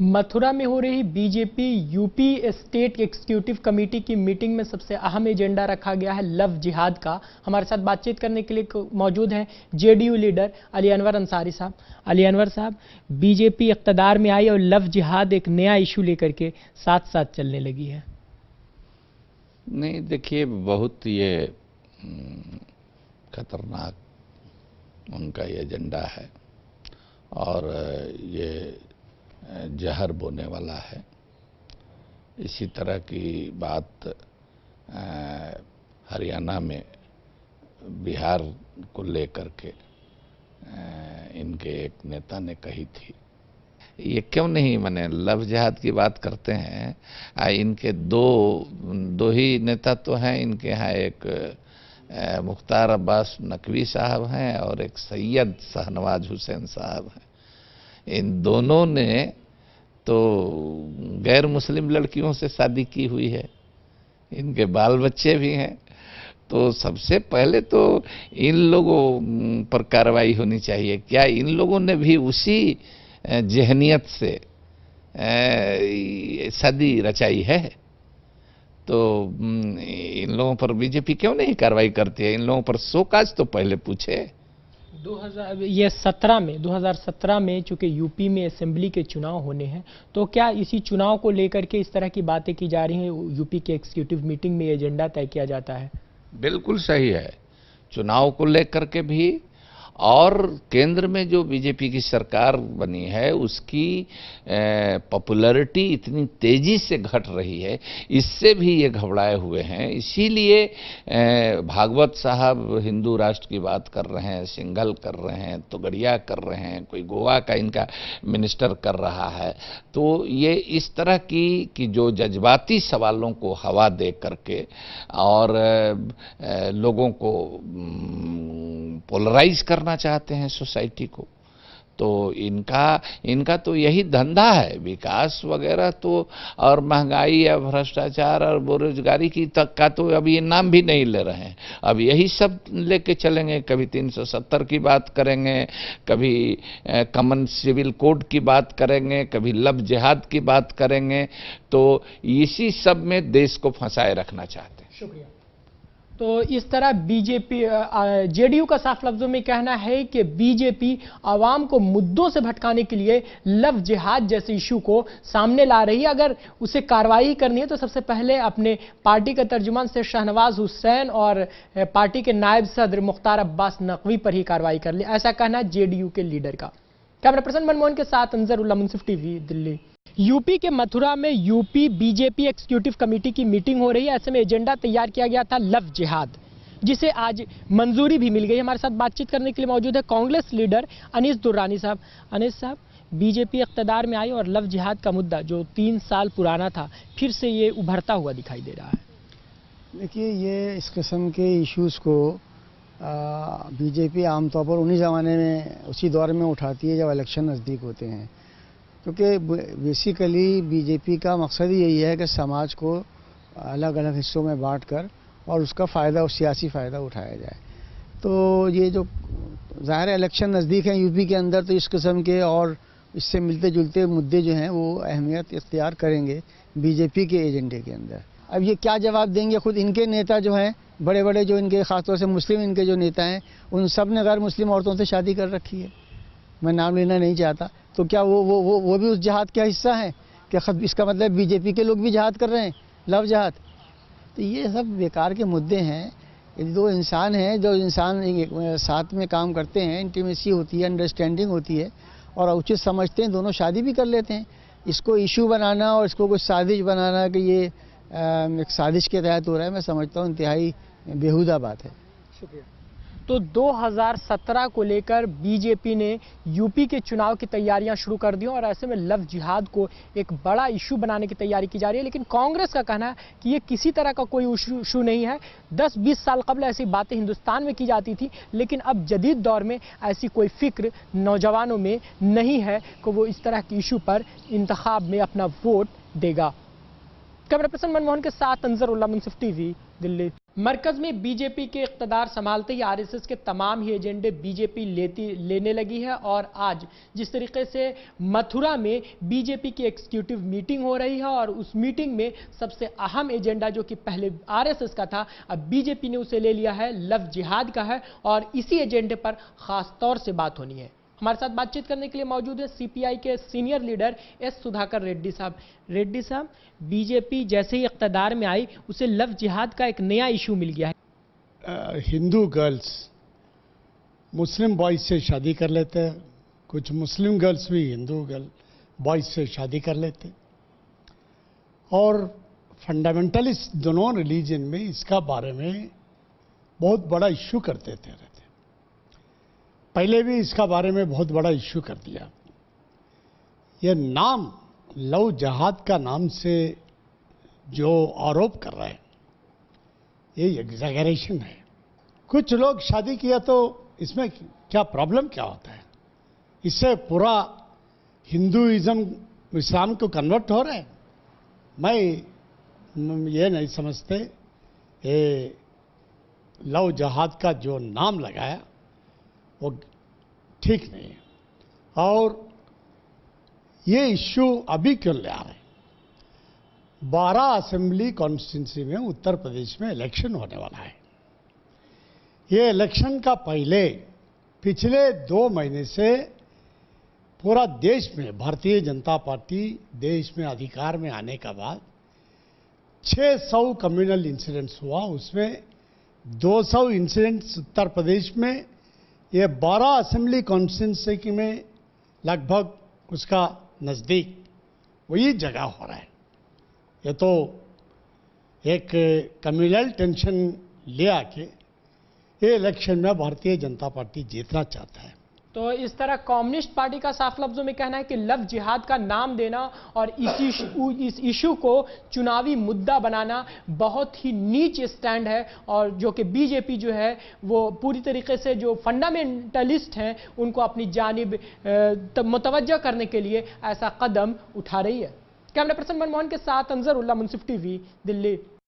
मथुरा में हो रही BJP UP state executive committee की मीटिंग में सबसे अहम एजेंडा रखा गया है लव जिहाद का। हमारे साथ बातचीत करने के लिए मौजूद हैं जेडीयू लीडर अली अनवर अंसारी साहब। अली अनवर साहब, बीजेपी इक़्तिदार में आई और लव जिहाद एक नया इशू लेकर के साथ साथ चलने लगी है। नहीं, देखिए, बहुत ये खतरनाक उनका ये एजेंडा है और ये जहर बोने वाला है। इसी तरह की बात हरियाणा में बिहार को लेकर के इनके एक नेता ने कही थी। ये क्यों नहीं माने लव जिहाद की बात करते हैं। इनके दो ही नेता तो हैं इनके यहाँ, एक मुख्तार अब्बास नकवी साहब हैं और एक सैयद शाहनवाज हुसैन साहब हैं। इन दोनों ने तो गैर मुस्लिम लड़कियों से शादी की हुई है, इनके बाल बच्चे भी हैं। तो सबसे पहले तो इन लोगों पर कार्रवाई होनी चाहिए। क्या इन लोगों ने भी उसी जहनियत से शादी रचाई है? तो इन लोगों पर बीजेपी क्यों नहीं कार्रवाई करती है? इन लोगों पर शोकाज तो पहले पूछे। 2017 में चूंकि यूपी में असेंबली के चुनाव होने हैं, तो क्या इसी चुनाव को लेकर के इस तरह की बातें की जा रही हैं? यूपी के एग्जीक्यूटिव मीटिंग में एजेंडा तय किया जाता है। बिल्कुल सही है, चुनाव को लेकर के भी। और केंद्र में जो बीजेपी की सरकार बनी है उसकी पॉपुलैरिटी इतनी तेजी से घट रही है, इससे भी ये घबराए हुए हैं। इसीलिए भागवत साहब हिंदू राष्ट्र की बात कर रहे हैं, सिंघल कर रहे हैं, तोगड़िया कर रहे हैं, कोई गोवा का इनका मिनिस्टर कर रहा है। तो ये इस तरह की जो जज्बाती सवालों को हवा दे करके और लोगों को पोलराइज करना चाहते हैं सोसाइटी को, तो इनका तो यही धंधा है। विकास वगैरह तो और महंगाई या भ्रष्टाचार और बेरोजगारी की तक का तो अभी ये नाम भी नहीं ले रहे हैं। अब यही सब लेके चलेंगे। कभी 370 की बात करेंगे, कभी कॉमन सिविल कोड की बात करेंगे, कभी लव जिहाद की बात करेंगे। तो इसी सब में देश को फंसाए रखना चाहते हैं। शुक्रिया। तो इस तरह बीजेपी जेडीयू का साफ लफ्जों में कहना है कि बीजेपी आवाम को मुद्दों से भटकाने के लिए लव जिहाद जैसे इशू को सामने ला रही है। अगर उसे कार्रवाई करनी है तो सबसे पहले अपने पार्टी के तर्जुमान से शाहनवाज हुसैन और पार्टी के नायब सदर मुख्तार अब्बास नकवी पर ही कार्रवाई कर ले, ऐसा कहना है जेडीयू के लीडर का। कैमरा पर्सन मनमोहन के साथ अंजरुल्लाह, मुंसिफ टीवी, दिल्ली। यूपी के मथुरा में यूपी बीजेपी एग्जीक्यूटिव कमेटी की मीटिंग हो रही है। ऐसे में एजेंडा तैयार किया गया था लव जिहाद, जिसे आज मंजूरी भी मिल गई। हमारे साथ बातचीत करने के लिए मौजूद है कांग्रेस लीडर अनीस दुर्रानी साहब। अनीस साहब, बीजेपी इक़्तिदार में आई और लव जिहाद का मुद्दा जो 3 साल पुराना था, फिर से ये उभरता हुआ दिखाई दे रहा है। देखिए, ये इस किस्म के इश्यूज़ को बीजेपी आमतौर पर उन्हीं ज़माने में उसी दौर में उठाती है जब इलेक्शन नज़दीक होते हैं, क्योंकि बेसिकली बीजेपी का मकसद ही यही है कि समाज को अलग अलग हिस्सों में बांटकर और उसका फ़ायदा, उस सियासी फ़ायदा उठाया जाए। तो ये जो ज़ाहिर इलेक्शन नज़दीक हैं यूपी के अंदर, तो इस किस्म के और इससे मिलते जुलते मुद्दे जो हैं वो अहमियत इख्तियार करेंगे बीजेपी के एजेंडे के अंदर। अब ये क्या जवाब देंगे? खुद इनके नेता जो हैं, बड़े बड़े जो इनके ख़ासतौर से मुस्लिम इनके जो नेता हैं, उन सब ने गैर मुस्लिम औरतों से शादी कर रखी है। मैं नाम लेना नहीं चाहता। तो क्या वो भी उस जिहाद का हिस्सा हैं? क्या इसका मतलब बीजेपी के लोग भी जिहाद कर रहे हैं, लव जिहाद? तो ये सब बेकार के मुद्दे हैं। ये दो इंसान हैं, जो इंसान साथ में काम करते हैं, इंटीमेसी होती है, अंडरस्टैंडिंग होती है और उचित समझते हैं, दोनों शादी भी कर लेते हैं। इसको इशू बनाना और इसको कुछ साजिश बनाना कि ये एक साजिश के तहत हो रहा है, मैं समझता हूँ इंतहाई बेहुदा बात है। शुक्रिया। तो 2017 को लेकर बीजेपी ने यूपी के चुनाव की तैयारियां शुरू कर दी और ऐसे में लव जिहाद को एक बड़ा इशू बनाने की तैयारी की जा रही है। लेकिन कांग्रेस का कहना है कि ये किसी तरह का कोई इशू नहीं है। 10-20 साल कबल ऐसी बातें हिंदुस्तान में की जाती थी, लेकिन अब जदीद दौर में ऐसी कोई फिक्र नौजवानों में नहीं है कि वो इस तरह के इशू पर इंतखाब में अपना वोट देगा। कैमरा पर्सन मनमोहन के साथ अंजर उल्ला, मुंसिफ टीवी, दिल्ली। मरकज में बीजेपी के इख्तदार संभालते ही आरएसएस के तमाम ही एजेंडे बीजेपी लेने लगी है और आज जिस तरीके से मथुरा में बीजेपी की एग्जीक्यूटिव मीटिंग हो रही है और उस मीटिंग में सबसे अहम एजेंडा जो कि पहले आरएसएस का था, अब बीजेपी ने उसे ले लिया है, लव जिहाद का है और इसी एजेंडे पर खास तौर से बात होनी है। हमारे साथ बातचीत करने के लिए मौजूद है सीपीआई के senior leader S Sudhakar Reddy साहब। रेड्डी साहब, बीजेपी जैसे ही इख्तदार में आई उसे लव जिहाद का एक नया इशू मिल गया है। हिंदू गर्ल्स मुस्लिम बॉयज से शादी कर लेते हैं, कुछ मुस्लिम गर्ल्स भी हिंदू गर्ल बॉयज से शादी कर लेते हैं और फंडामेंटलिस्ट दोनों रिलीजन में इसका बारे में बहुत बड़ा इशू करते थे। पहले भी इसका बारे में बहुत बड़ा इश्यू कर दिया। यह नाम लव जिहाद का नाम से जो आरोप कर रहे हैं ये एग्जैगरेशन है। कुछ लोग शादी किया तो इसमें क्या प्रॉब्लम क्या होता है? इससे पूरा हिंदुइज्म इस्लाम को कन्वर्ट हो रहा है। मैं ये नहीं समझते ये लव जिहाद का जो नाम लगाया वो ठीक नहीं है और ये इश्यू अभी क्यों ले आ रहे हैं? 12 असेंबली कॉन्स्टिट्यूंसी में उत्तर प्रदेश में इलेक्शन होने वाला है। ये इलेक्शन का पहले पिछले 2 महीने से पूरा देश में भारतीय जनता पार्टी देश में अधिकार में आने के बाद 600 कम्युनल इंसिडेंट्स हुआ, उसमें 200 इंसिडेंट्स उत्तर प्रदेश में, ये 12 असेंबली कॉन्स्टिट्यूंसी में लगभग उसका नज़दीक वही जगह हो रहा है। ये तो एक कम्युनल टेंशन ले आके ये इलेक्शन में भारतीय जनता पार्टी जीतना चाहता है। तो इस तरह कम्युनिस्ट पार्टी का साफ लफ्जों में कहना है कि लव जिहाद का नाम देना और इस इशू को चुनावी मुद्दा बनाना बहुत ही नीच स्टैंड है और जो कि बीजेपी जो है वो पूरी तरीके से जो फंडामेंटलिस्ट हैं उनको अपनी जानिब मुतवज्जह करने के लिए ऐसा कदम उठा रही है। कैमरा पर्सन मनमोहन के साथ अंजर उल्ला, मुंसिफ टीवी, दिल्ली।